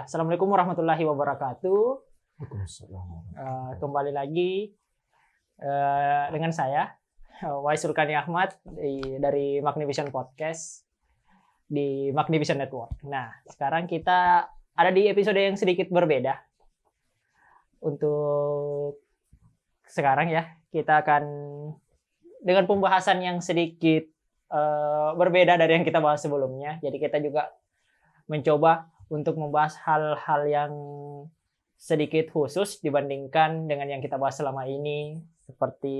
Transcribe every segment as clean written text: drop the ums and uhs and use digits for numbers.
Assalamualaikum warahmatullahi wabarakatuh. Waalaikumsalam. Kembali lagi dengan saya, Wais Surkani Ahmad dari Magnivision Podcast di Magnivision Network. Nah, sekarang kita ada di episode yang sedikit berbeda. Untuk sekarang ya, kita akan dengan pembahasan yang sedikit berbeda dari yang kita bahas sebelumnya. Jadi kita juga mencoba untuk membahas hal-hal yang sedikit khusus dibandingkan dengan yang kita bahas selama ini, seperti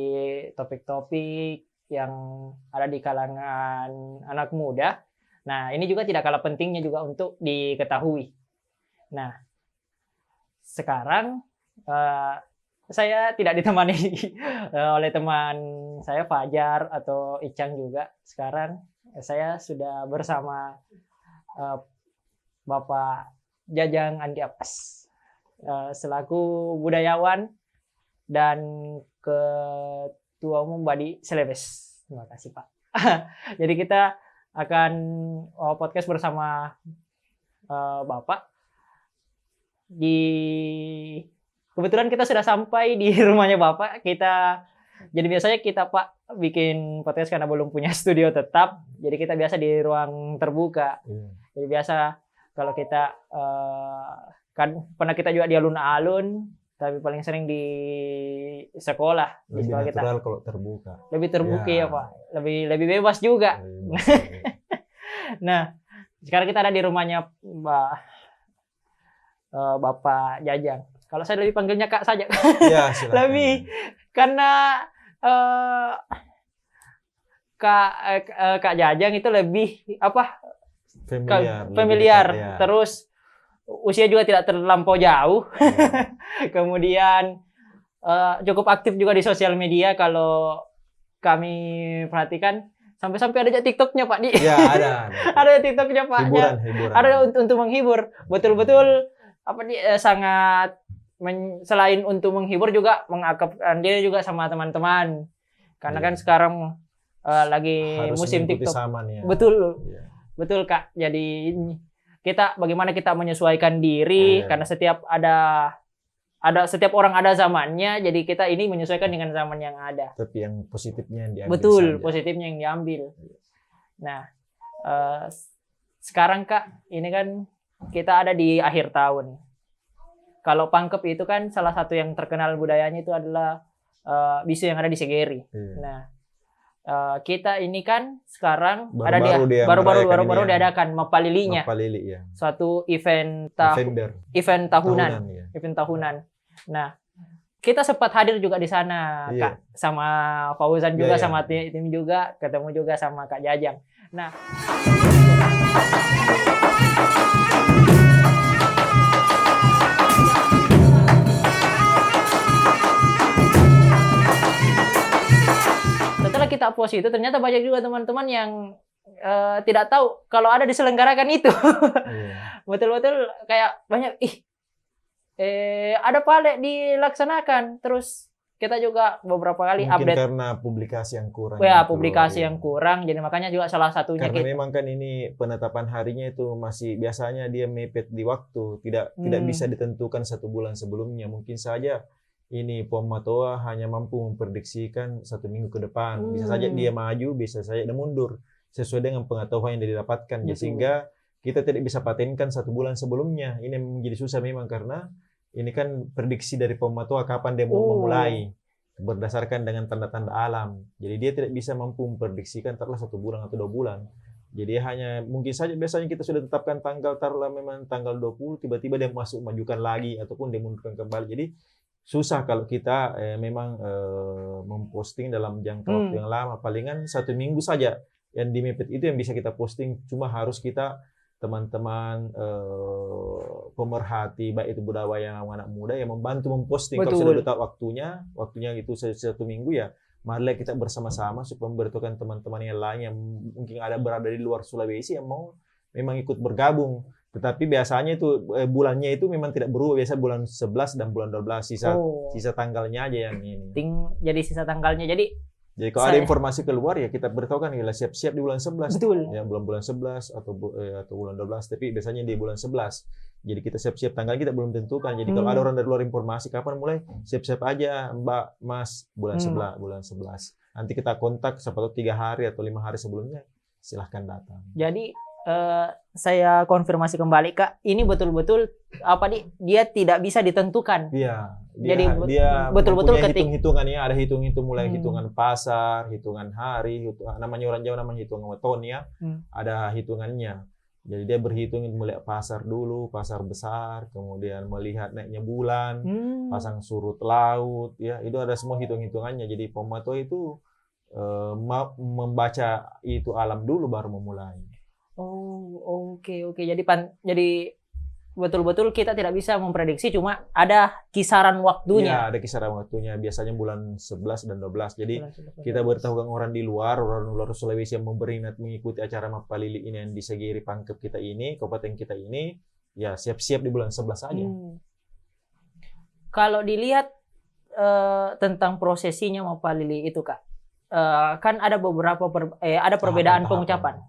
topik-topik yang ada di kalangan anak muda. Nah, ini juga tidak kalah pentingnya juga untuk diketahui. Nah, sekarang saya tidak ditemani oleh teman saya Fajar atau Icang juga. Sekarang saya sudah bersama Bapak Jajang Andi Appas selaku budayawan dan Ketua Umum Badi Celebes. Terima kasih Pak. Jadi kita akan podcast bersama Bapak. Kebetulan kita sudah sampai di rumahnya Bapak. Jadi biasanya kita Pak bikin podcast karena belum punya studio tetap. Jadi kita biasa di ruang terbuka. Jadi biasa kalau kita kan pernah kita juga di alun-alun, tapi paling sering di sekolah. Lebih di natural kita. kalau terbuka. Lebih terbuka ya Pak. Lebih bebas juga. Nah, sekarang kita ada di rumahnya Bapak Jajang. Kalau saya lebih panggilnya Kak saja. Ya, silakan. Lebih karena Kak Jajang itu lebih familiar. Ya. Terus usia juga tidak terlampau jauh. Kemudian cukup aktif juga di sosial media kalau kami perhatikan. Sampai-sampai ada TikToknya Pak Di. Ya, ada. Ada TikToknya Pak. Hiburan. Ada untuk menghibur. Betul-betul sangat selain untuk menghibur juga mengakrabkan dia juga sama teman-teman. Karena kan sekarang lagi harus musim TikTok. Ya. Betul. Ya. Betul Kak. Jadi bagaimana kita menyesuaikan diri karena setiap orang ada zamannya. Jadi kita ini menyesuaikan dengan zaman yang ada. Tapi yang positifnya yang diambil. Betul, saja. positifnya yang diambil. Nah, sekarang Kak, ini kan kita ada di akhir tahun. Kalau Pangkep itu kan salah satu yang terkenal budayanya itu adalah bisu yang ada di Segeri. Nah, kita ini kan sekarang baru diadakan Mapalilinya. Mapalili ya. Suatu event tahunan. Nah, kita sempat hadir juga di sana, Kak, sama Fauzan juga, sama tim juga, ketemu juga sama Kak Jajang. Nah, setelah kita post itu ternyata banyak juga teman-teman yang tidak tahu kalau ada diselenggarakan itu. Betul-betul kayak banyak ada Pale dilaksanakan. Terus kita juga beberapa kali mungkin update karena publikasi yang kurang. Publikasi yang kurang. Jadi makanya juga salah satunya karena memang kan ini penetapan harinya itu masih biasanya dia mepet di waktu, tidak bisa ditentukan 1 bulan sebelumnya. Mungkin saja ini POM Matoa hanya mampu memprediksikan 1 minggu ke depan. Bisa saja dia maju, bisa saja dia mundur sesuai dengan pengetahuan yang didapatkan. Sehingga kita tidak bisa patenkan 1 bulan sebelumnya. Ini menjadi susah memang karena ini kan prediksi dari POM Matoa kapan dia mau memulai berdasarkan dengan tanda-tanda alam. Jadi dia tidak bisa mampu memprediksikan taruhlah 1 bulan atau 2 bulan. Jadi hanya mungkin saja biasanya kita sudah tetapkan tanggal taruhlah memang tanggal 20, tiba-tiba dia majukan lagi ataupun dia mundurkan kembali. Jadi susah kalau kita memang memposting dalam jangka waktu yang lama. Palingan 1 minggu saja yang di mepet itu yang bisa kita posting. Cuma harus kita teman-teman pemerhati baik itu budaya yang anak muda yang membantu memposting. Kalau sudah tahu waktunya itu 1 minggu ya, marilah kita bersama-sama supaya memberitahukan teman-teman yang lain yang mungkin berada di luar Sulawesi yang mau memang ikut bergabung. Tetapi biasanya itu bulannya itu memang tidak berubah, biasa bulan 11 dan bulan 12 sisa tanggalnya aja yang ini. Jadi sisa tanggalnya. Jadi Jadi kalau ada informasi keluar ya kita beritahukan ya siap-siap di bulan 11. Betul. Ya bulan 11 atau bulan 12, tapi biasanya di bulan 11. Jadi kita siap-siap, tanggal kita belum tentukan. Jadi kalau ada orang dari luar informasi kapan mulai, siap-siap aja Mbak, Mas, bulan 11. Nanti kita kontak siapa tahu 3 hari atau 5 hari sebelumnya, silahkan datang. Jadi saya konfirmasi kembali Kak, ini betul-betul dia tidak bisa ditentukan. Iya. Dia betul-betul hitung-hitungannya, ada hitung-hitung mulai hitungan pasar, hitungan hari, namanya orang Jawa namanya hitungan weton ya. Ada hitungannya. Jadi dia berhitung melihat pasar dulu, pasar besar, kemudian melihat naiknya bulan, pasang surut laut, ya itu ada semua hitung-hitungannya. Jadi pemantau itu membaca itu alam dulu baru memulai. Oh, oke. Jadi betul-betul kita tidak bisa memprediksi, cuma ada kisaran waktunya. Iya, ada kisaran waktunya. Biasanya bulan 11 dan 12. Jadi kita beritahukan orang luar Sulawesi yang berminat mengikuti acara Mapalili ini yang di Segiri Pangkep kita ini, kabupaten kita ini, ya siap-siap di bulan 11 saja. Kalau dilihat tentang prosesinya Mapalili itu Kak, kan ada beberapa ada perbedaan pengucapan.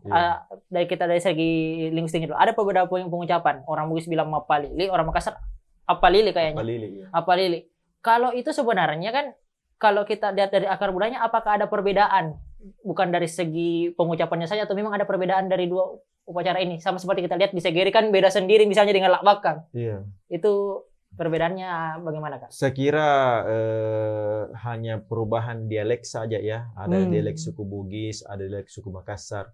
Dari segi linguistik dulu, ada perbedaan pengucapan. Orang Bugis bilang Mapalili, orang Makassar Apalili kayaknya. Apalili. Kalau itu sebenarnya kan, kalau kita lihat dari akar budayanya, apakah ada perbedaan? Bukan dari segi pengucapannya saja, atau memang ada perbedaan dari dua upacara ini? Sama seperti kita lihat di Segiri kan beda sendiri, misalnya dengan Lak Bakang. Iya. Itu perbedaannya bagaimana Kak? Saya kira hanya perubahan dialek saja ya. Ada dialek suku Bugis, ada dialek suku Makassar.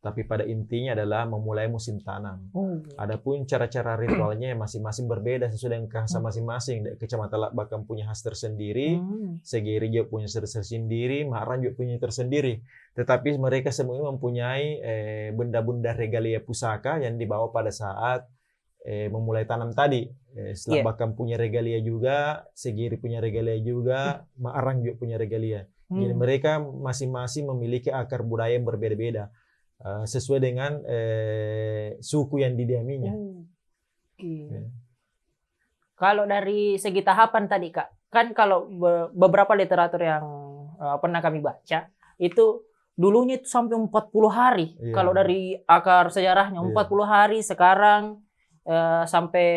Tapi pada intinya adalah memulai musim tanam. Adapun cara-cara ritualnya masing-masing berbeda sesuai dengan khas masing-masing. Kecamatan Lak Bakang punya khas tersendiri, Segiri juga punya khas tersendiri, Maran juga punya tersendiri. Tetapi mereka semua mempunyai benda-benda regalia pusaka yang dibawa pada saat memulai tanam tadi. Lak Bakang punya regalia juga, Segiri punya regalia juga, Maarang juga punya regalia. Jadi mereka masing-masing memiliki akar budaya yang berbeda-beda sesuai dengan suku yang didiaminya. Kalau dari segi tahapan tadi Kak, kan kalau beberapa literatur yang pernah kami baca itu dulunya itu sampai 40 hari. Kalau dari akar sejarahnya 40 hari, sekarang sampai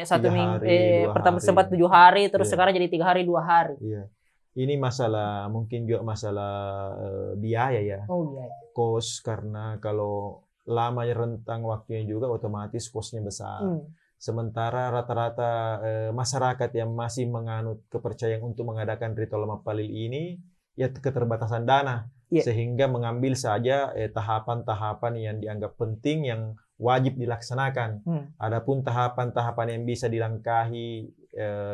1 minggu, pertama sempat 7 hari, terus sekarang jadi 3 hari 2 hari. Ini masalah, mungkin juga masalah biaya ya. Biaya. Kos, karena kalau lama rentang waktunya juga otomatis kosnya besar. Sementara rata-rata masyarakat yang masih menganut kepercayaan untuk mengadakan ritual Mapalili ini ya keterbatasan dana, sehingga mengambil saja tahapan-tahapan yang dianggap penting yang wajib dilaksanakan. Adapun tahapan-tahapan yang bisa dilangkahi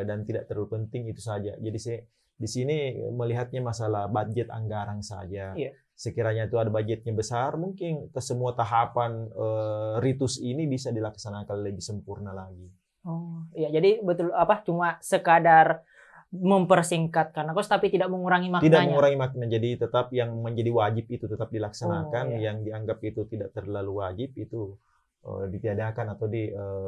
dan tidak terlalu penting itu saja. Jadi di sini melihatnya masalah budget anggaran saja. Sekiranya itu ada budgetnya besar, mungkin semua tahapan ritus ini bisa dilaksanakan lebih sempurna lagi. Jadi betul cuma sekadar mempersingkat karena kos, tapi tidak mengurangi maknanya. Tidak mengurangi makna, jadi tetap yang menjadi wajib itu tetap dilaksanakan, yang dianggap itu tidak terlalu wajib itu ditiadakan atau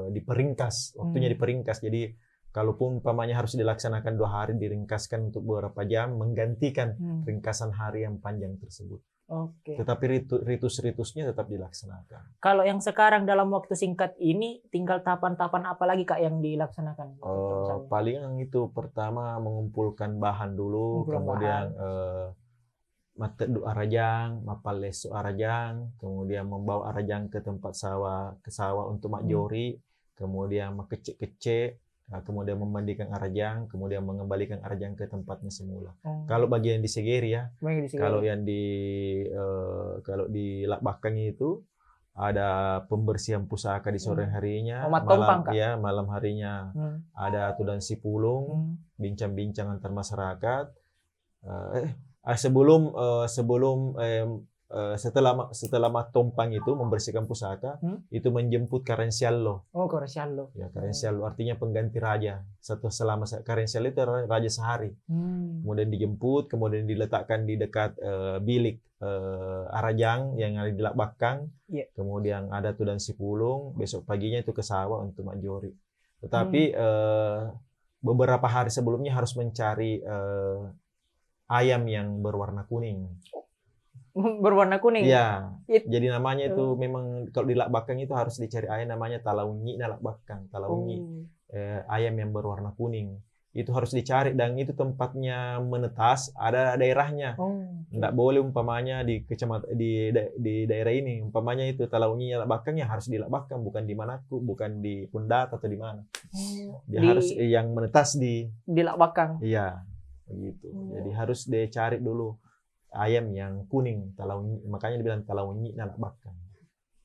diperingkas, waktunya diperingkas. Jadi kalaupun umpamanya harus dilaksanakan 2 hari, diringkaskan untuk beberapa jam, menggantikan ringkasan hari yang panjang tersebut. Tetapi ritus-ritusnya tetap dilaksanakan. Kalau yang sekarang dalam waktu singkat ini, tinggal tahapan-tahapan apa lagi Kak yang dilaksanakan? Paling itu pertama mengumpulkan bahan dulu, kemudian matedu arajang, mapalesu arajang, kemudian membawa arajang ke tempat sawah untuk makjori, kemudian makecek-kecek, kemudian memandikan arajang, kemudian mengembalikan arajang ke tempatnya semula. Kalau bagian di Segiri ya, kalau yang kalau di Lak Bakang itu ada pembersihan pusaka di sore harinya, malam harinya ada tudan sipulung, bincang-bincang antar masyarakat. Setelah matompang itu membersihkan pusaka, itu menjemput Karensiallo. Karensiallo. Ya, Karensiallo artinya pengganti raja. Selama Karensiallo itu raja sehari. Kemudian dijemput, kemudian diletakkan di dekat bilik arajang yang ada di Lak Bakang. Kemudian ada tudan sipulung, besok paginya itu ke sawah untuk makjori. Tetapi beberapa hari sebelumnya harus mencari ayam yang berwarna kuning. Berwarna kuning. Iya. It- Jadi namanya itu memang kalau di Lak Bakang itu harus dicari ayam namanya talaunyi na Lak Bakang. Talaunyi ayam yang berwarna kuning. Itu harus dicari dan itu tempatnya menetas ada daerahnya. Nggak boleh umpamanya di kecamatan di daerah ini umpamanya itu talaunyi Lak Bakang ya harus di Lak Bakang bukan di Manaku, bukan di Pundat atau di mana. Dia harus yang menetas di Lak Bakang. Iya. Begitu. Jadi harus dicari dulu ayam yang kuning, talaunyi, makanya dibilang talaunyi na Lak Bakang.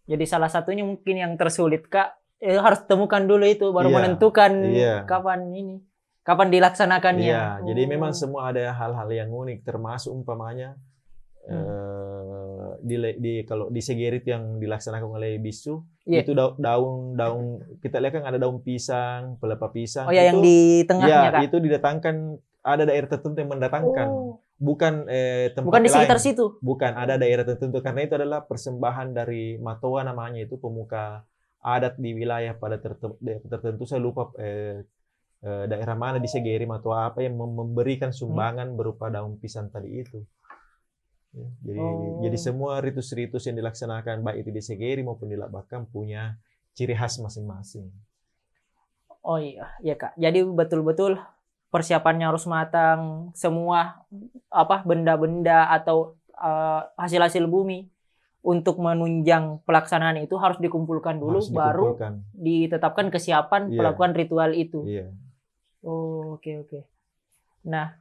Jadi salah satunya mungkin yang tersulit Kak, harus temukan dulu itu baru Iya, menentukan iya. kapan dilaksanakannya. Iya, jadi memang semua ada hal-hal yang unik termasuk umpamanya kalau di Segerit yang dilaksanakan oleh bisu itu daun kita lihat kan ada daun pisang, pelepah pisang. Oh ya, yang di tengahnya Kak. Itu didatangkan ada daerah tertentu yang mendatangkan. Bukan tempat bukan di sekitar lain. situ. Bukan, ada daerah tertentu karena itu adalah persembahan dari Matoa namanya itu pemuka adat di wilayah pada tertentu saya lupa daerah mana di Segeri atau apa yang memberikan sumbangan berupa daun pisang tadi itu. Jadi semua ritus-ritus yang dilaksanakan baik itu di Segeri maupun di Lak Bakang punya ciri khas masing-masing. Oh iya, ya Kak. Jadi betul-betul persiapannya harus matang, semua benda-benda atau hasil-hasil bumi untuk menunjang pelaksanaan itu harus dikumpulkan dulu, baru ditetapkan kesiapan melakukan ritual itu. Oh, oke. Nah,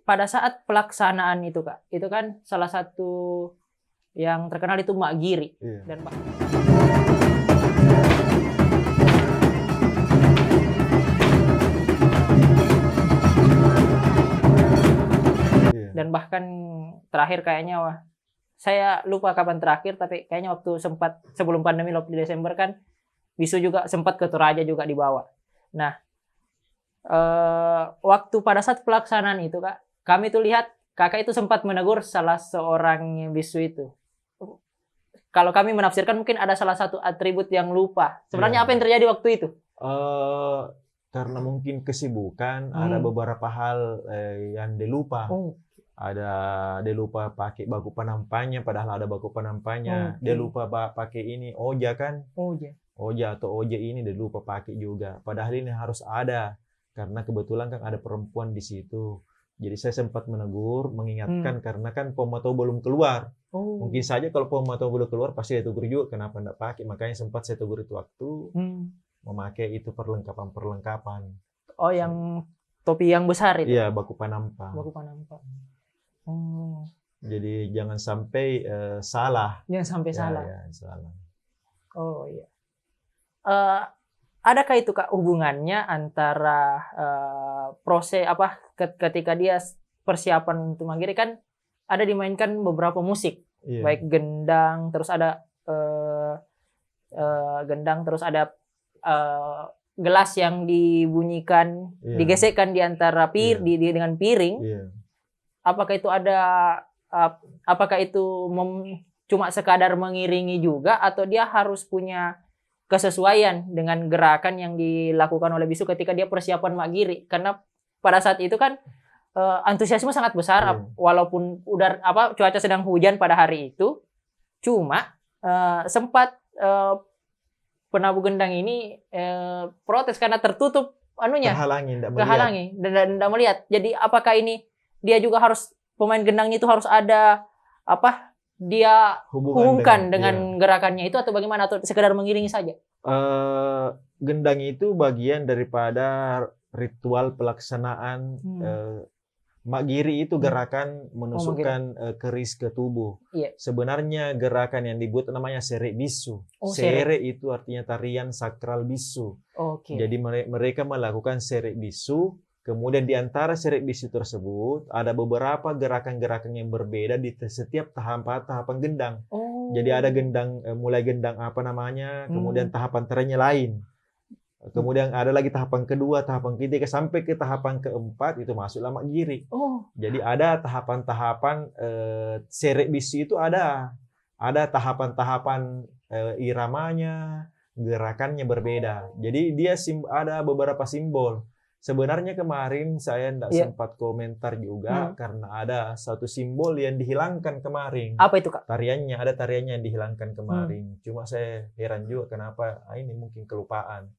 pada saat pelaksanaan itu Kak, itu kan salah satu yang terkenal itu Mak Giri. Dan dan bahkan terakhir kayaknya saya lupa kapan terakhir, tapi kayaknya waktu sempat sebelum pandemi waktu di Desember kan bisu juga sempat ke Toraja juga dibawa. Nah, waktu pada saat pelaksanaan itu Kak, kami tuh lihat kakak itu sempat menegur salah seorang bisu itu. Kalau kami menafsirkan mungkin ada salah satu atribut yang lupa. Sebenarnya apa yang terjadi waktu itu? Karena mungkin kesibukan, ada beberapa hal yang dilupa. Dia lupa pakai baku penampannya, padahal ada baku penampannya. Dia lupa pakai ini oja kan? Oja atau oje ini dia lupa pakai juga. Padahal ini harus ada karena kebetulan kan ada perempuan di situ. Jadi saya sempat menegur, mengingatkan karena kan Pomato belum keluar. Mungkin saja kalau Pomato belum keluar pasti dia tegur juga kenapa enggak pakai. Makanya sempat saya tegur itu waktu memakai itu perlengkapan. Oh, yang topi yang besar itu? Iya, baku panampang. Jadi jangan sampai salah. Jangan sampai salah. Ya, salah. Oh iya. Adakah itu Kak hubungannya antara proses ketika dia persiapan untuk Mak Giri kan ada dimainkan beberapa musik, baik gendang, terus ada gelas yang dibunyikan, digesekkan di antara dengan piring. Apakah itu cuma sekadar mengiringi juga atau dia harus punya kesesuaian dengan gerakan yang dilakukan oleh bisu ketika dia persiapan Mak Giri? Karena pada saat itu kan antusiasme sangat besar, walaupun cuaca sedang hujan pada hari itu, cuma sempat penabuh gendang ini protes karena tertutup terhalangi dan tidak melihat. Jadi apakah ini dia juga harus pemain gendangnya itu harus ada dia hubungkan dengan gerakannya itu atau bagaimana, atau sekedar mengiringi saja? Gendang itu bagian daripada ritual pelaksanaan Mak Giri itu gerakan menusukkan keris ke tubuh. Sebenarnya gerakan yang dibuat namanya serek bisu. Serek itu artinya tarian sakral bisu. Jadi mereka melakukan serek bisu. Kemudian di antara serek bisu tersebut ada beberapa gerakan-gerakan yang berbeda di setiap tahapan gendang. Jadi ada gendang mulai gendang kemudian tahapan tariannya lain. Kemudian ada lagi tahapan kedua, tahapan ketiga sampai ke tahapan keempat itu masuklah Mak Giri. Jadi ada tahapan-tahapan serek bisu itu ada tahapan-tahapan iramanya, gerakannya berbeda. Jadi dia ada beberapa simbol. Sebenarnya kemarin saya tidak Iya. sempat komentar juga karena ada satu simbol yang dihilangkan kemarin. Apa itu, Kak? Ada tariannya yang dihilangkan kemarin. Cuma saya heran juga kenapa ini mungkin kelupaan.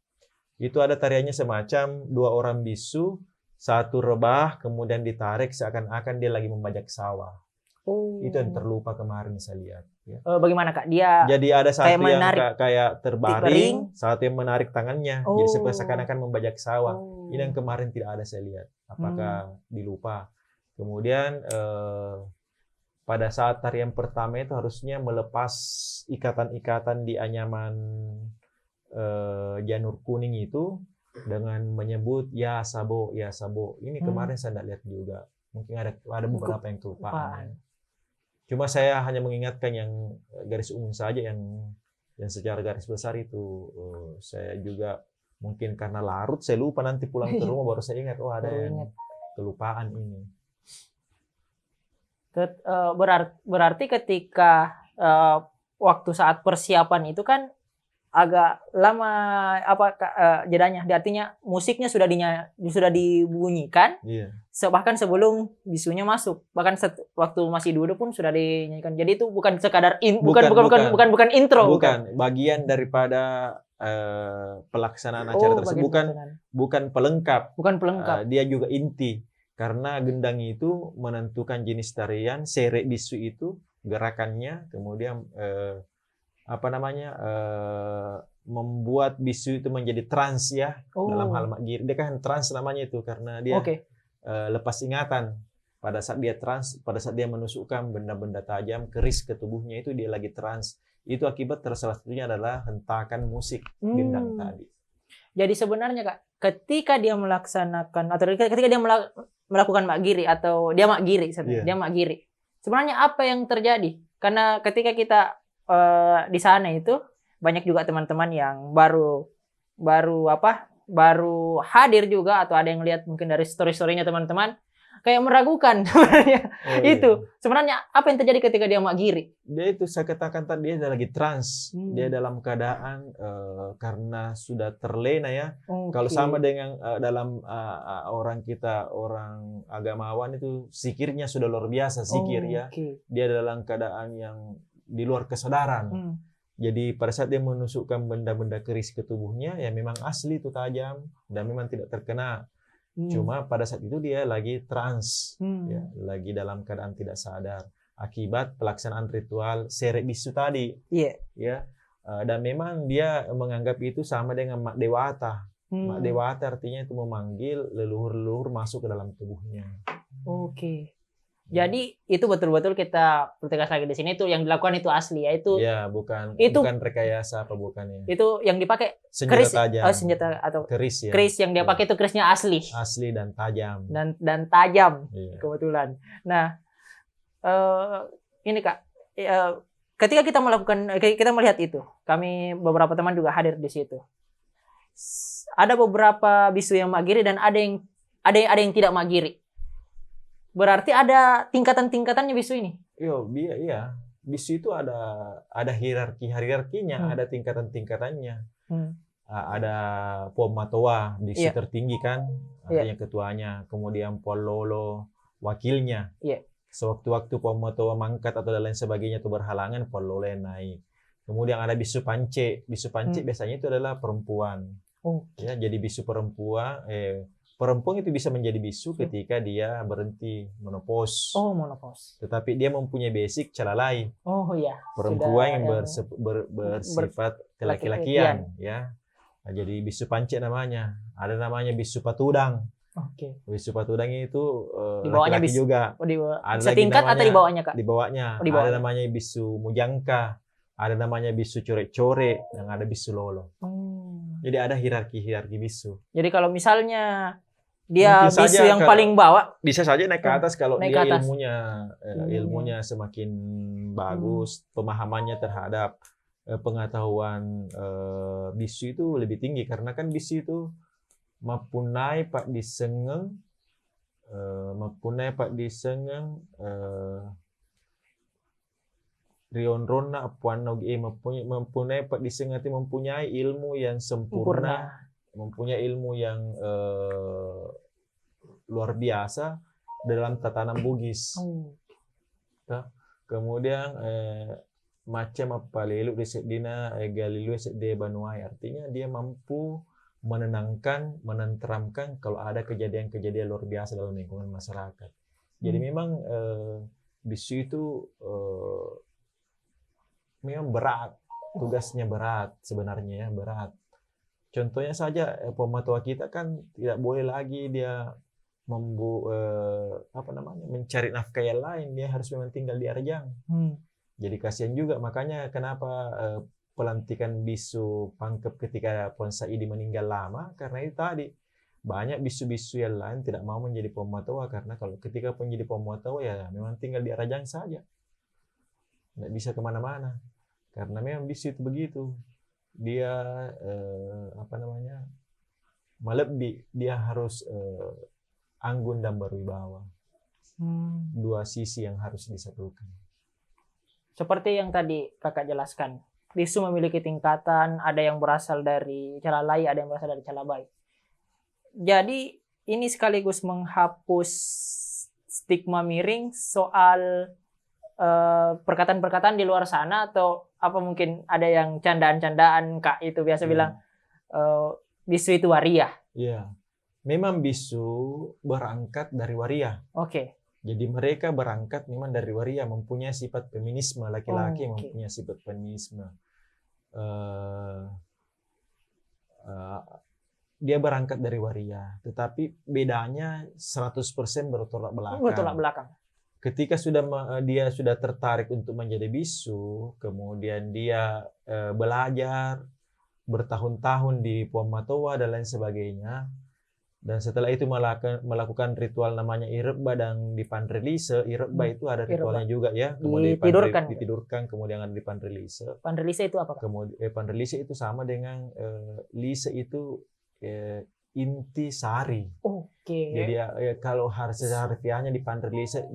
Itu ada tariannya semacam 2 orang bisu, 1 rebah, kemudian ditarik seakan-akan dia lagi membajak sawah. Oh. Itu yang terlupa kemarin saya lihat. Ya. Bagaimana, Kak? Dia Jadi ada satu yang menarik kayak terbaring, satu yang menarik tangannya. Jadi seakan-akan membajak sawah. Ini yang kemarin tidak ada saya lihat. Apakah dilupa? Kemudian pada saat tarian pertama itu harusnya melepas ikatan-ikatan di anyaman janur kuning itu dengan menyebut ya sabo, ya sabo. Ini kemarin saya tidak lihat juga. Mungkin ada beberapa yang kelupaan. Cuma saya hanya mengingatkan yang garis umum saja, yang secara garis besar itu saya juga mungkin karena larut saya lupa, nanti pulang ke rumah baru saya ingat ada yang kelupaan ini. Berarti ketika waktu saat persiapan itu kan agak lama jedanya. Artinya musiknya sudah dibunyikan. Iya. Bahkan sebelum bisunya masuk, bahkan waktu masih duduk pun sudah dinyanyikan. Jadi itu bukan sekadar bukan intro. Bukan bagian daripada pelaksanaan acara tersebut. Bukan pelengkap. Dia juga inti. Karena gendang itu menentukan jenis tarian, serek bisu itu gerakannya, kemudian membuat bisu itu menjadi trans ya. Dalam hal mak giri. Dia kan trans namanya itu karena dia lepas ingatan. Pada saat dia trans, pada saat dia menusukkan benda-benda tajam, keris ke tubuhnya itu dia lagi trans. Itu akibat salah satunya adalah hentakan musik gendang tadi. Jadi sebenarnya, Kak, ketika dia melaksanakan atau ketika dia melakukan mak giri atau dia mak giri sebenarnya, dia mak giri. Sebenarnya apa yang terjadi? Karena ketika kita di sana itu banyak juga teman-teman yang baru hadir juga, atau ada yang lihat mungkin dari story-storynya teman-teman kayak meragukan sebenarnya. Itu sebenarnya apa yang terjadi ketika dia mak giri? Dia itu saya katakan tadi dia lagi trans. Dia dalam keadaan karena sudah terlena ya. Kalau sama dengan dalam orang agamawan itu zikirnya sudah luar biasa zikir ya. Dia dalam keadaan yang di luar kesadaran. Jadi pada saat dia menusukkan benda-benda keris ke tubuhnya, ya memang asli itu tajam dan memang tidak terkena. Cuma pada saat itu dia lagi trans, ya, lagi dalam keadaan tidak sadar akibat pelaksanaan ritual serek bisu tadi. Ya, dan memang dia menganggap itu sama dengan mak dewata. Mak dewata artinya itu memanggil leluhur-leluhur masuk ke dalam tubuhnya. Jadi itu betul-betul kita pertegas lagi di sini, itu yang dilakukan itu asli, yaitu bukan rekayasa apa bukannya. Itu yang dipakai senjata tajam. Senjata atau keris ya. Keris yang dia pakai itu kerisnya asli. Asli dan tajam. Dan tajam. Kebetulan. Nah, ini Kak, ketika kita melihat itu, kami beberapa teman juga hadir di situ. Ada beberapa bisu yang magiri dan ada yang tidak magiri. Berarti ada tingkatan-tingkatannya bisu ini. Iya. Bisu itu ada hierarkinya, ada tingkatan-tingkatannya. Ada pomatoa, bisu tertinggi kan, artinya ketuanya. Kemudian pololo, wakilnya. Sewaktu-waktu pomatoa mangkat atau lain sebagainya itu berhalangan, pololo yang naik. Kemudian ada bisu pance. Bisu pance biasanya itu adalah perempuan. Ya, jadi bisu perempuan. Perempuan itu bisa menjadi bisu ketika dia berhenti menopause. Menopause. Tetapi dia mempunyai basic calalai. Perempuan yang bersifat kelaki-lakian, ya. Nah, jadi bisu pance namanya. Ada namanya bisu patudang. Bisu patudang itu laki-laki juga. Ada setingkat atau di bawahnya, Kak? Di bawahnya. Ada namanya bisu mujangka. Ada namanya bisu core-core, dan ada bisu lolo. Jadi ada hierarki bisu. Jadi kalau misalnya dia bisu yang paling bawah, bisa saja naik ke atas kalau dia ilmunya semakin bagus, pemahamannya terhadap pengetahuan bisu itu lebih tinggi, karena kan bisu itu mapunai pak disengeng Rion Rona Apuan Nogi mempunyai pak disengeng, mempunyai ilmu yang sempurna. mempunyai ilmu yang luar biasa dalam tatanan Bugis. Kemudian macam apa lelu dina Galileo de Banuai, artinya dia mampu menenangkan, menenteramkan kalau ada kejadian-kejadian luar biasa dalam lingkungan masyarakat. Jadi memang bisu itu memang berat, tugasnya berat sebenarnya ya, berat. Contohnya saja pematoa kita kan tidak boleh lagi dia mencari nafkah yang lain, dia harus memang tinggal di Arjang. Jadi kasihan juga, makanya kenapa pelantikan bisu Pangkep ketika Puan Saidi meninggal lama, karena itu tadi banyak bisu-bisu yang lain tidak mau menjadi pematoa, karena kalau ketika menjadi pematoa ya memang tinggal di Arjang saja, tidak bisa kemana-mana, karena memang bisu itu begitu, dia melebih, dia harus anggun dan berwibawa. Dua sisi yang harus disatukan. Seperti yang tadi kakak jelaskan, bisu memiliki tingkatan, ada yang berasal dari Calalai, ada yang berasal dari Calabai. Jadi ini sekaligus menghapus stigma miring soal perkataan-perkataan di luar sana, atau apa mungkin ada yang candaan-candaan kak itu biasa bilang bisu itu waria. Iya, memang bisu berangkat dari waria. Oke. Jadi mereka berangkat memang dari waria, mempunyai sifat feminisme, laki-laki mempunyai sifat feminisme. Dia berangkat dari waria, tetapi bedanya 100% bertolak belakang. Bertolak belakang. Ketika dia sudah tertarik untuk menjadi bisu, kemudian dia belajar bertahun-tahun di Puan Matoa dan lain sebagainya, dan setelah itu melakukan ritual namanya Irebba dan Dipanrelise. Irebba itu ada ritualnya juga ya, kemudian ditidurkan, kemudian ada Dipanrelise. Panrelise itu apa? Kemudian Panrelise itu sama dengan lise itu inti sari. Oke. Jadi kalau harfiahnya Dipanrelise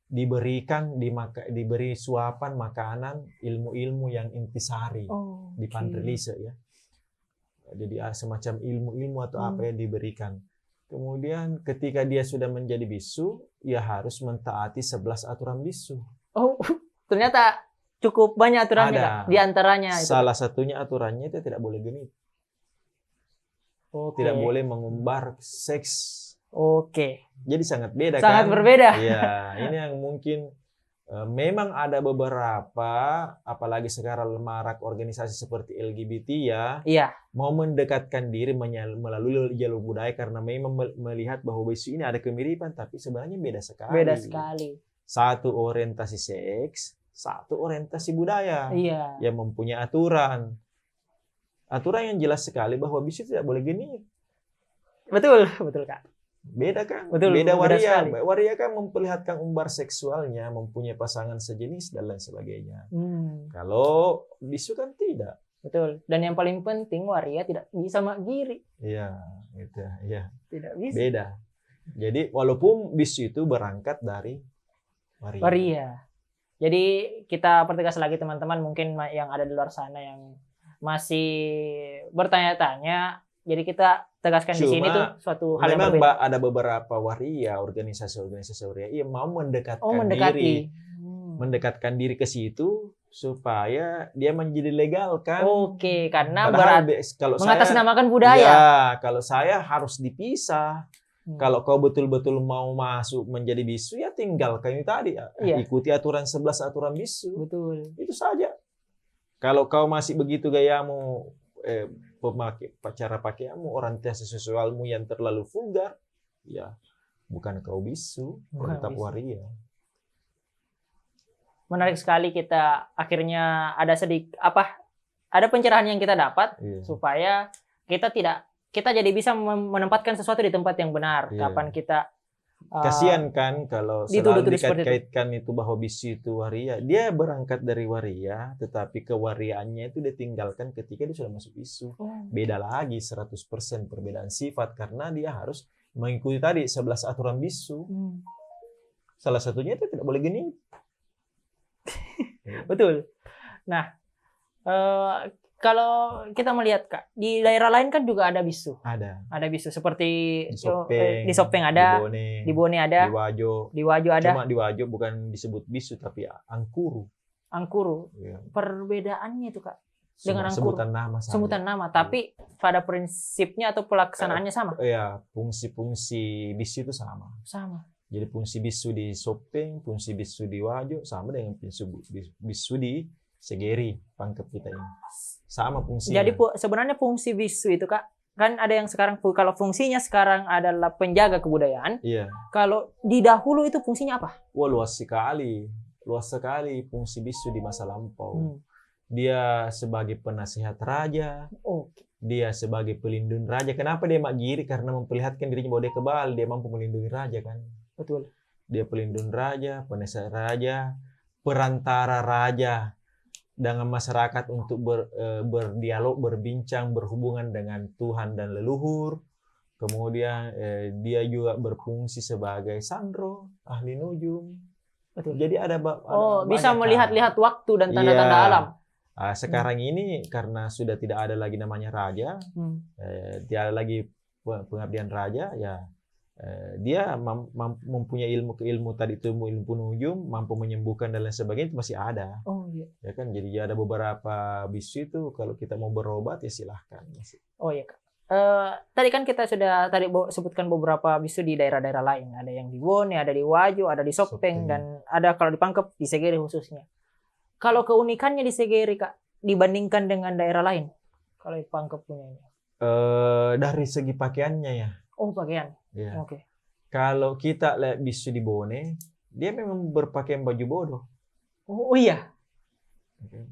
diberi suapan makanan ilmu-ilmu yang intisari. Dipanrelise ya. Jadi semacam ilmu-ilmu atau apa yang diberikan. Kemudian ketika dia sudah menjadi bisu, ia harus mentaati 11 aturan bisu. Oh, ternyata cukup banyak aturannya. Ada. Di antaranya itu. Salah satunya aturannya itu tidak boleh genit. Tidak boleh mengumbar seks. Oke. Jadi sangat beda. Sangat kan? Berbeda. Ya, ini yang mungkin memang ada beberapa, apalagi sekarang marak organisasi seperti LGBT ya, mau mendekatkan diri melalui jalur budaya, karena memang melihat bahwa bisu ini ada kemiripan, tapi sebenarnya beda sekali. Beda sekali. Satu orientasi seks, satu orientasi budaya, yang mempunyai aturan yang jelas sekali bahwa bisu tidak boleh genit. Betul Kak. Beda kan? Betul, beda waria. Beda Waria kan memperlihatkan umbar seksualnya, mempunyai pasangan sejenis dan lain sebagainya. Kalau bisu kan tidak. Betul. Dan yang paling penting waria tidak bisa makgiri. Iya, gitu ya. Tidak bisa. Beda. Jadi walaupun bisu itu berangkat dari waria. Jadi kita pertegas lagi teman-teman, mungkin yang ada di luar sana yang masih bertanya-tanya. Jadi kita tegaskan di sini tuh suatu hal yang berbeda. Memang ada beberapa waria, organisasi-organisasi waria yang mau mendekatkan diri ke situ supaya dia menjadi legal kan. Oke, karena kalau mengatasnamakan budaya. Ya, kalau saya harus dipisah. Kalau kau betul-betul mau masuk menjadi bisu, ya tinggalkan itu tadi. Ikuti aturan 11 aturan bisu. Betul. Itu saja. Kalau kau masih begitu gayamu, cara pakaianmu, orientasi seksualmu yang terlalu vulgar, ya bukan kau bisu, tetap waria. Menarik sekali, kita akhirnya ada pencerahan yang kita dapat supaya kita jadi bisa menempatkan sesuatu di tempat yang benar. Kapan kita kasihan kan kalau selalu dikait-kaitkan itu bahwa bisu itu waria. Dia berangkat dari waria, tetapi kewariaannya itu ditinggalkan ketika dia sudah masuk bisu. Beda lagi 100% perbedaan sifat, karena dia harus mengikuti tadi 11 aturan bisu. Salah satunya itu tidak boleh genit. Betul. Nah, kalau kita melihat Kak, di daerah lain kan juga ada bisu. Ada Bisu seperti di Sopeng ada, di di Bone ada, di Wajo. di Wajo ada, Cuma di Wajo bukan disebut bisu tapi angkuru. angkuru. Ya. Perbedaannya itu Kak dengan angkuru. Sebutan nama saja. Sebutan nama, tapi pada prinsipnya atau pelaksanaannya sama. Ya, fungsi-fungsi bisu itu sama. Sama. Jadi fungsi bisu di Sopeng, fungsi bisu di Wajo sama dengan bisu di Segeri, Pangkep kita ini. Sama fungsinya. Jadi sebenarnya fungsi bisu itu Kak, kan ada yang sekarang kalau fungsinya sekarang adalah penjaga kebudayaan. Iya. Kalau di dahulu itu fungsinya apa? Wah, luas sekali fungsi bisu di masa lampau. Dia sebagai penasihat raja. Dia sebagai pelindung raja. Kenapa dia magiri? Karena memperlihatkan dirinya bahwa dia kebal, dia mampu melindungi raja kan. Betul. Dia pelindung raja, penasihat raja, perantara raja dengan masyarakat untuk berdialog, berbincang, berhubungan dengan Tuhan dan leluhur. Kemudian dia juga berfungsi sebagai sandro, ahli nujum. Betul. Jadi ada bisa melihat-lihat waktu dan tanda-tanda alam. Sekarang ini karena sudah tidak ada lagi namanya raja, tidak ada lagi pengabdian raja, ya dia mempunyai ilmu tadi itu, ilmu nujum, mampu menyembuhkan dan lain sebagainya, itu masih ada. Ya kan, jadi ada beberapa bisu itu kalau kita mau berobat ya silahkan. Iya Kak. Tadi kan kita sudah sebutkan beberapa bisu di daerah-daerah lain. Ada yang di Bone, ada di Wajo, ada di Sopeng, dan ada kalau di Pangkep di Segeri khususnya. Kalau keunikannya di Segeri Kak dibandingkan dengan daerah lain, kalau di Pangkep punya ini? Dari segi pakaiannya ya. Pakaian. Ya. Oke. Kalau kita lihat bisu di Bone, dia memang berpakaian baju bodoh. Iya. Okay.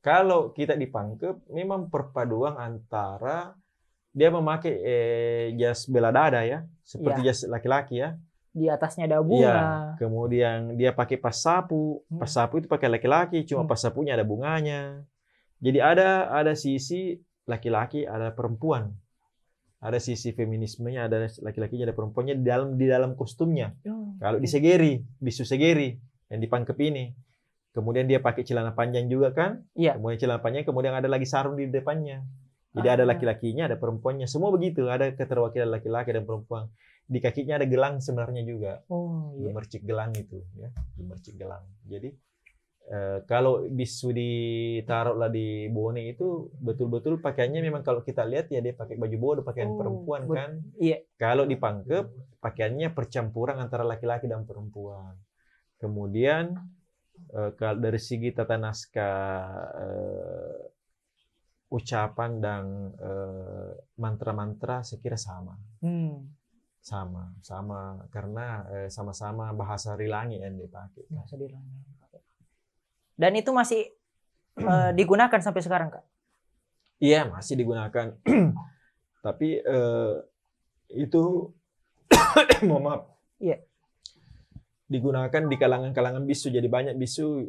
Kalau kita di Pangkep, memang perpaduan antara dia memakai jas bela dada ya, seperti jas laki-laki ya. Di atasnya ada bunga. Ya, kemudian dia pakai pas sapu. Pas sapu itu pakai laki-laki, cuma pas sapunya ada bunganya. Jadi ada sisi laki-laki, ada perempuan. Ada sisi feminismenya, ada laki-lakinya, ada perempuannya di dalam kostumnya. Kalau di Segeri, bisu Segeri yang di Pangkep ini. Kemudian dia pakai celana panjang juga kan? Iya. Kemudian celana panjang, kemudian ada lagi sarung di depannya. Jadi ada laki-lakinya, ada perempuannya. Semua begitu, ada keterwakilan laki-laki dan perempuan. Di kakinya ada gelang sebenarnya juga. Gemercik gelang itu ya, gemercik gelang. Jadi kalau bisu ditaruhlah di Bone itu betul-betul pakaiannya memang kalau kita lihat ya dia pakai baju bodoh, pakaian perempuan kan. Iya. Kalau di Pangkep pakaiannya percampuran antara laki-laki dan perempuan. Kemudian kalau dari segi tata naskah ucapan dan mantra-mantra saya kira sama. Sama karena sama-sama bahasa Rilangi yang dipakai. Bahasa Rilangi. Dan itu masih digunakan sampai sekarang Kak? Iya, masih digunakan. Tapi itu mohon maaf. Iya. Digunakan di kalangan-kalangan bisu. Jadi banyak bisu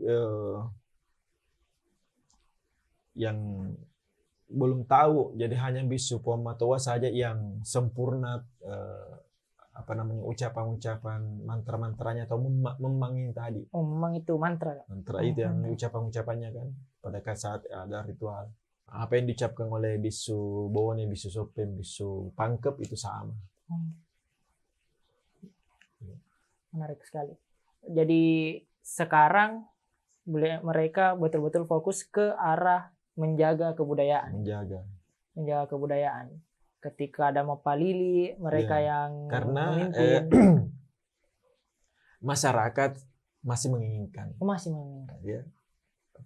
yang belum tahu. Jadi hanya bisu Puan Matoa saja yang sempurna ucapan-ucapan mantra-mantranya atau memangin tadi. Memang itu mantra. Mantra itu yang ucapan-ucapannya kan pada saat ada ritual. Apa yang diucapkan oleh bisu Bone, bisu Sopeng, bisu Pangkep itu sama. Menarik sekali. Jadi sekarang mereka betul-betul fokus ke arah menjaga kebudayaan. Menjaga kebudayaan. Ketika ada Mapalili, mereka yang memimpin. Masyarakat masih menginginkan. Ya.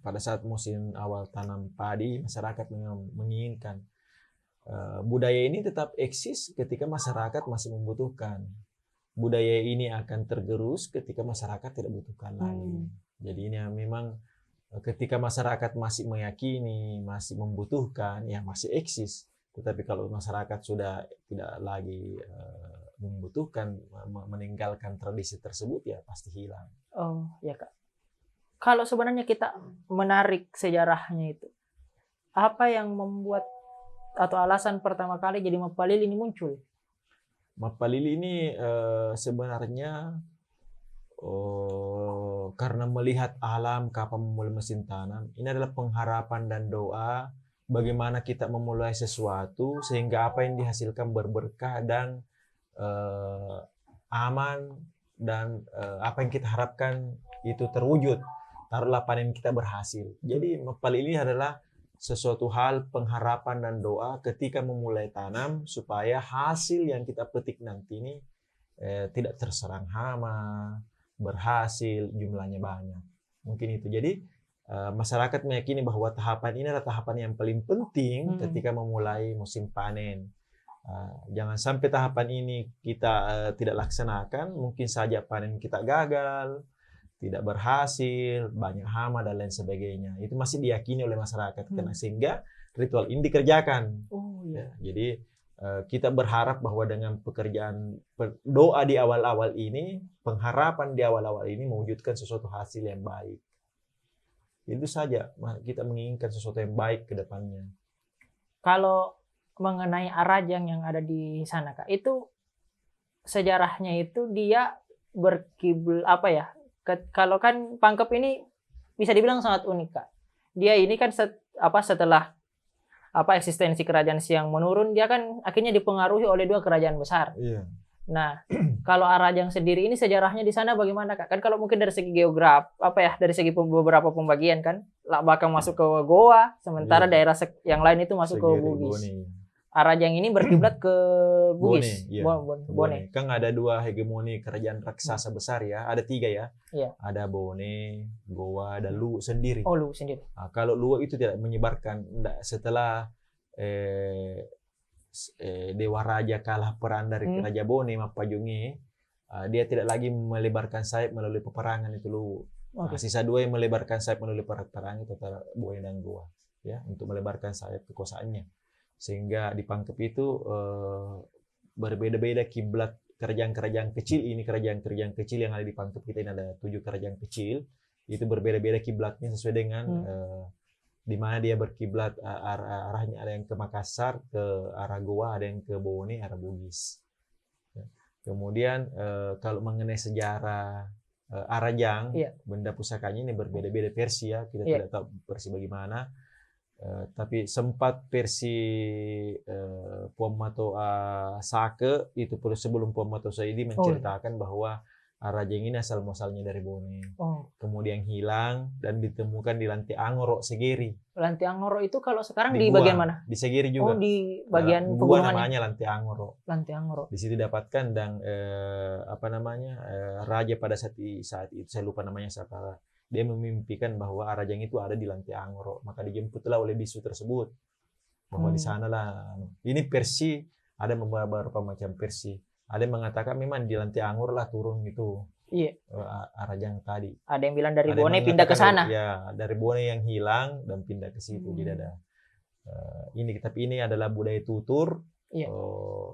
Pada saat musim awal tanam padi, masyarakat menginginkan. Budaya ini tetap eksis ketika masyarakat masih membutuhkan. Budaya ini akan tergerus ketika masyarakat tidak butuhkan lagi. Jadi ini memang ketika masyarakat masih meyakini, masih membutuhkan, ya masih eksis. Tetapi kalau masyarakat sudah tidak lagi membutuhkan, meninggalkan tradisi tersebut, ya pasti hilang. Ya Kak. Kalau sebenarnya kita menarik sejarahnya itu, apa yang membuat atau alasan pertama kali jadi Mapalili ini muncul? Mapalili ini sebenarnya karena melihat alam kapan memulai mesin tanam, ini adalah pengharapan dan doa bagaimana kita memulai sesuatu sehingga apa yang dihasilkan berberkah dan aman, dan apa yang kita harapkan itu terwujud. Taruhlah panen kita berhasil. Jadi paling ini adalah sesuatu hal pengharapan dan doa ketika memulai tanam supaya hasil yang kita petik nanti ini tidak terserang hama, berhasil, jumlahnya banyak. Mungkin itu. Jadi masyarakat meyakini bahwa tahapan ini adalah tahapan yang paling penting ketika memulai musim panen. Jangan sampai tahapan ini kita tidak laksanakan, mungkin saja panen kita gagal, tidak berhasil, banyak hama dan lain sebagainya. Itu masih diyakini oleh masyarakat, karena sehingga ritual ini dikerjakan. Jadi kita berharap bahwa dengan pekerjaan doa di awal-awal ini, pengharapan di awal-awal ini mewujudkan sesuatu hasil yang baik. Itu saja, kita menginginkan sesuatu yang baik ke depannya. Kalau mengenai Arajang yang ada di sana, Kak, itu sejarahnya itu dia berkiblat apa ya? Kalau kan Pangkep ini bisa dibilang sangat unik, Kak. Dia ini kan setelah eksistensi kerajaan Siang menurun, dia kan akhirnya dipengaruhi oleh 2 kerajaan besar. Iya. Nah, kalau Arajang sendiri ini sejarahnya di sana bagaimana, Kak? Kan kalau mungkin dari segi dari segi beberapa pembagian kan, bakal masuk ke Goa, sementara daerah yang lain itu masuk ke Bugis. Arajang ini berkiblat ke Bugis. Bone. Kan ada 2 hegemoni kerajaan raksasa besar ya. Ada 3 ya. Iya. Ada Bone, Goa, dan Luwu sendiri. Oh, Luwu sendiri. Kalau Luwu itu tidak menyebarkan. Setelah Dewa Raja kalah perang dari Raja Bone, Mapajungi, dia tidak lagi melebarkan sayap melalui peperangan itu Luwu. Sisa 2 yang melebarkan sayap melalui peperangan itu antara Bone dan Goa, ya, untuk melebarkan sayap kekuasaannya. Sehingga di Pangkep itu berbeda-beda kiblat kerajaan-kerajaan kecil ini. Kerajaan-kerajaan kecil yang ada di Pangkep kita ini ada 7 kerajaan kecil. Itu berbeda-beda kiblatnya sesuai dengan di mana dia berkiblat, arahnya. Ada yang ke Makassar, ke arah Goa, ada yang ke Bone, arah Bugis. Kemudian kalau mengenai sejarah Arajang, benda pusakanya ini berbeda-beda versi ya. Kita tidak tahu versi bagaimana. Tapi sempat versi Puan Matoa Sake itu sebelum Puan Matoa Saidi menceritakan bahwa Arajang ini asal muasalnya dari Bone. Kemudian hilang dan ditemukan di Lanti Angoro, Segeri. Lanti Angoro itu kalau sekarang di bagian mana? Di Segeri juga. Di bagian Gua namanya Lanti Angoro. Lanti Angoro. Di situ dapatkan dan raja pada saat itu saya lupa namanya siapa. Dia memimpikan bahwa Arajang itu ada di Lanti Angoro, maka dijemputlah oleh bisu tersebut bahwa di sanalah. Ini versi, ada beberapa macam versi. Ada yang mengatakan memang di Lanti Angoro lah turun itu Arajang tadi. Ada yang bilang dari Bone pindah ke sana. Ya, dari Bone yang hilang dan pindah ke situ. Jadi ada tapi ini adalah budaya tutur.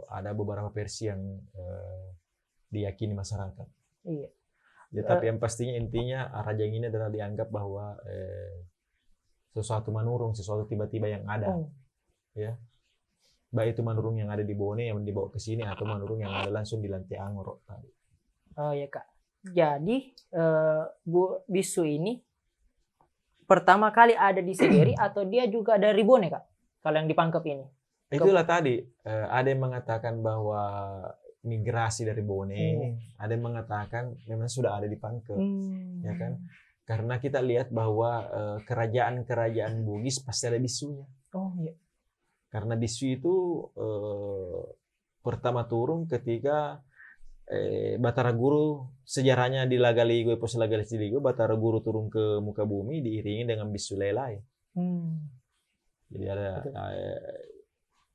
Ada beberapa versi yang diyakini masyarakat. Iya. Ya, tapi yang pastinya intinya Arajang ini adalah dianggap bahwa sesuatu manurung, sesuatu tiba-tiba yang ada, ya. Baik itu manurung yang ada di Bone yang dibawa ke sini atau manurung yang ada langsung di Lanti Angoro tadi. Oh ya, Kak. Jadi bisu ini pertama kali ada di Segeri atau dia juga dari Bone, Kak? Kalau yang di Pangkep ini? Itulah tadi ada yang mengatakan bahwa migrasi dari Bone, ada yang mengatakan memang sudah ada di Pangkep, ya kan? Karena kita lihat bahwa kerajaan-kerajaan Bugis pasti ada bisunya. Oh iya. Karena bisu itu pertama turun ketika Batara Guru, sejarahnya di Lagaligo, Pos Lagaligo, Batara Guru turun ke muka bumi diiringi dengan bisu lelai. Jadi ada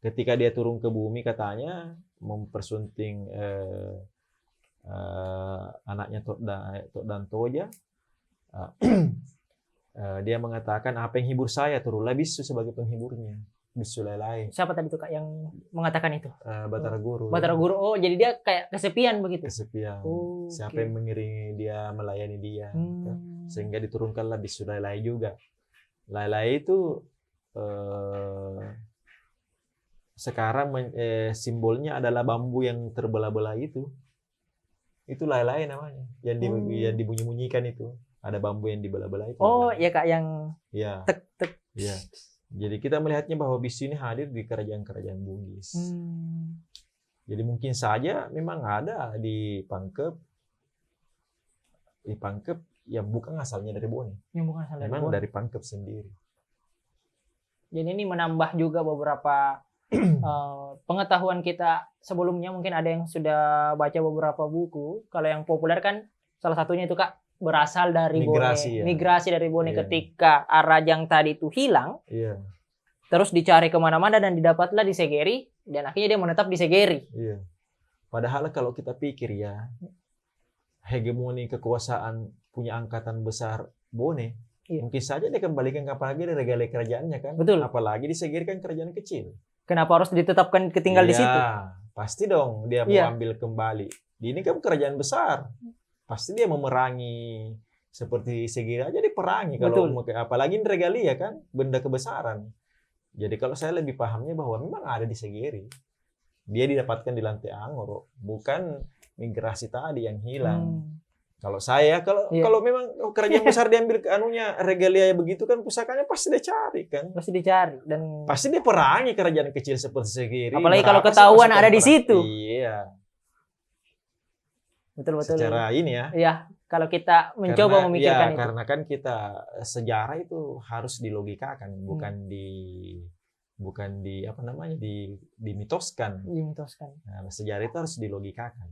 ketika dia turun ke bumi katanya mempersunting anaknya Tok dan Toja. Dia mengatakan apa yang hibur saya, turunlah bisu sebagai penghiburnya, bisu lelai. Siapa tadi tuh, Kak, yang mengatakan itu? Batara Guru. Batara Guru. Oh, jadi dia kayak kesepian begitu. Kesepian. Siapa yang mengiringi dia, melayani dia, sehingga diturunkanlah bisu lelai juga. Lelai itu sekarang simbolnya adalah bambu yang terbelah-belah itu. Itu lalai namanya. Oh. Yang dibunyi-bunyikan itu. Ada bambu yang dibelah-belah itu. Oh, lalai. iya Kak, yang Iya. tek tek. Iya. Jadi kita melihatnya bahwa bisu ini hadir di kerajaan-kerajaan Bugis. Jadi mungkin saja memang ada di Pangkep. Di Pangkep yang bukan asalnya dari Bone. Yang bukan asal dari Memang Bone. dari Pangkep sendiri. Jadi ini menambah juga beberapa pengetahuan kita sebelumnya. Mungkin ada yang sudah baca beberapa buku. Kalau yang populer kan salah satunya itu Kak, berasal dari Migrasi, Bone. ya. Migrasi dari Bone Iya. ketika Arajang tadi itu hilang. Iya. Terus dicari kemana-mana dan didapatlah di Segeri. Dan akhirnya dia menetap di Segeri. Iya. Padahal kalau kita pikir ya, hegemoni kekuasaan punya angkatan besar Bone, Iya. mungkin saja dia kembalikan kapan lagi dari regalia kerajaannya kan. Betul. Apalagi di Segiri kan kerajaan kecil. Kenapa harus ditetapkan tinggal di Iya, situ? pasti dong dia mau Iya. ambil kembali. Ini kan kerajaan besar. Pasti dia memerangi. Seperti Segiri aja diperangi. Kalau apalagi ini regalia kan, benda kebesaran. Jadi kalau saya lebih pahamnya bahwa memang ada di Segiri. Dia didapatkan di Lantai Angoro, bukan migrasi tadi yang hilang. Kalau saya, Iya. kalau memang kerajaan besar diambil ke anunya regalia begitu kan, pusakanya pasti dia cari kan. Pasti dicari dan Pasti dia perangi kerajaan kecil seperti Segiri. apalagi kalau Berapa sih ketahuan pasukan ada di perang? situ. Iya. Betul-betul. Secara ini ya. Iya, kalau kita mencoba memikirkan itu. Karena kan kita sejarah itu harus dilogikakan, bukan dimitoskan. Dimitoskan. Nah, sejarah itu harus dilogikakan.